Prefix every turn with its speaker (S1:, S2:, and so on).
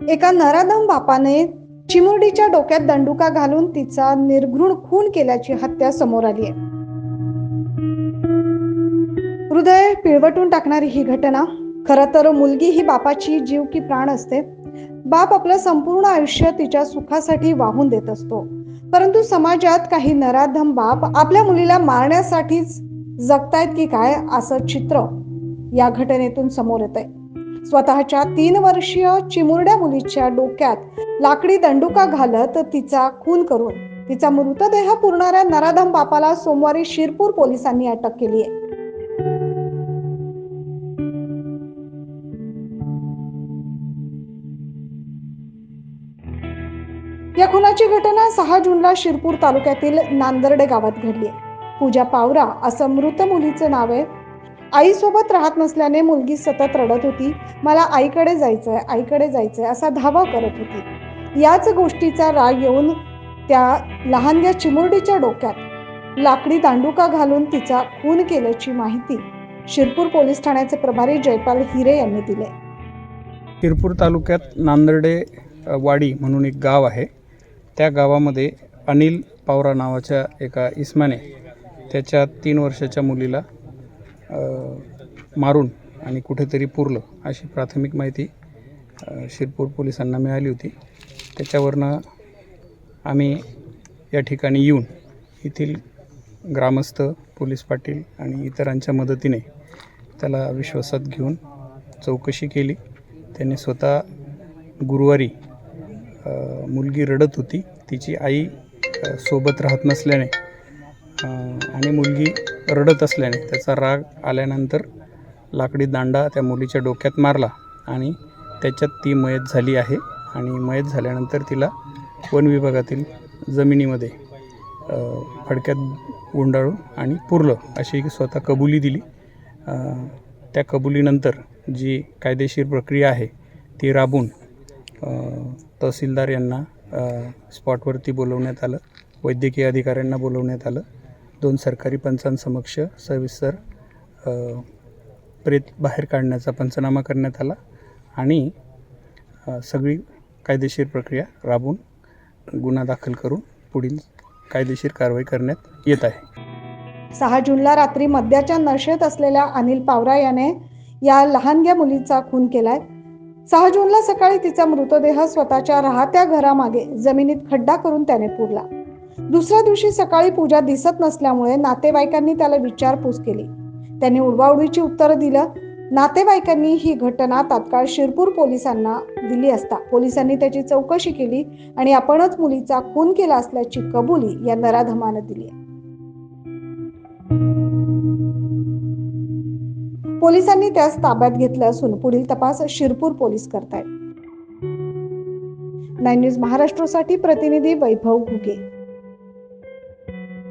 S1: एका नराधम बापाने चिमुरडीच्या डोक्यात दंडुका घालून तिचा निर्घृण खून केल्याची हत्या समोर आली आहे. हृदय पिळवटून टाकणारी ही घटना. खरं तर मुलगी ही बापाची जीव की प्राण असते. बाप आपलं संपूर्ण आयुष्य तिच्या सुखासाठी वाहून देत असतो, परंतु समाजात काही नराधम बाप आपल्या मुलीला मारण्यासाठीच जगतायत की काय असं चित्र या घटनेतून समोर येत आहे. स्वतःच्या 3 वर्षीय चिमुरड्या मुलीच्या डोक्यात लाकडी दंडुका घालत तिचा खून करून तिचा मृतदेह पुरणाऱ्या नराधम बापाला सोमवारी शिरपूर पोलिसांनी अटक केली आहे. या खुनाची घटना 6 जूनला शिरपूर तालुक्यातील नांदर्डे गावात घडली आहे. पूजा पावरा असं मृत मुलीचं नाव आहे. आईसोबत राहत नसल्याने मुलगी सतत रडत होती. मला आईकडे जायचंय, आईकडे जायचंय असा धावा करत होती. याच गोष्टीचा राग येऊन त्या लहानग्या चिमुरडीच्या डोक्यात लाकडी दांडुका घालून तिचा खून केल्याची माहिती शिरपूर पोलीस ठाण्याचे प्रभारी जयपाल हिरे यांनी दिले.
S2: शिरपूर तालुक्यात नांदर्डे वाडी म्हणून एक गाव आहे. त्या गावामध्ये अनिल पावरा नावाच्या एका इसमाने त्याच्या 3 वर्षाच्या मुलीला मारून आणि कुठेतरी पुरलं अशी प्राथमिक माहिती शिरपूर पोलिसांना मिळाली होती. त्याच्यावरनं आम्ही या ठिकाणी येऊन येथील ग्रामस्थ, पोलीस पाटील आणि इतरांच्या मदतीने त्याला विश्वासात घेऊन चौकशी केली. त्याने स्वतः गुरुवारी मुलगी रडत होती, तिची आई सोबत राहत नसल्याने आणि मुलगी रडत असल्याने त्याचा राग आल्यानंतर लाकडी दांडा त्या मुलीच्या डोक्यात मारला आणि त्याच्यात ती मयत झाली आहे. आणि मयत झाल्यानंतर तिला वन विभागातील जमिनीमध्ये फडक्यात गुंडाळून आणि पुरलं अशी स्वतः कबुली दिली. त्या कबुलीनंतर जी कायदेशीर प्रक्रिया आहे ती राबून तहसीलदार यांना स्पॉटवरती बोलवण्यात आलं, वैद्यकीय अधिकाऱ्यांना बोलवण्यात आलं, 2 सरकारी पंचांसमक्ष सविस्तर प्रेत बाहेर काढण्याचा पंचनामा करण्यात आला आणि सगळी कायदेशीर प्रक्रिया राबून गुन्हा दाखल करून पुढील कायदेशीर कारवाई करण्यात येत आहे.
S1: 6 जूनला रात्री मद्याच्या नशेत असलेल्या अनिल पावरा याने या लहानग्या मुलीचा खून केलाय. 6 जूनला सकाळी तिचा मृतदेह स्वतःच्या राहत्या घरामागे जमिनीत खड्डा करून त्याने पुरला. दुसऱ्या दिवशी सकाळी पूजा दिसत नसल्यामुळे नातेवाईकांनी त्याला विचारपूस केली. त्याने उडवाउडवीची उत्तरं दिलं. नातेवाईकांनी ही घटना तात्काळ शिरपूर पोलिसांना दिली असता पोलिसांनी त्याची चौकशी केली आणि आपणच मुलीचा खून केला असल्याची कबुली या नराधमानं दिली. पोलिसांनी त्यास ताब्यात घेतलं असून पुढील तपास शिरपूर पोलीस करतायत. 9 न्यूज महाराष्ट्रासाठी प्रतिनिधी वैभव घुगे.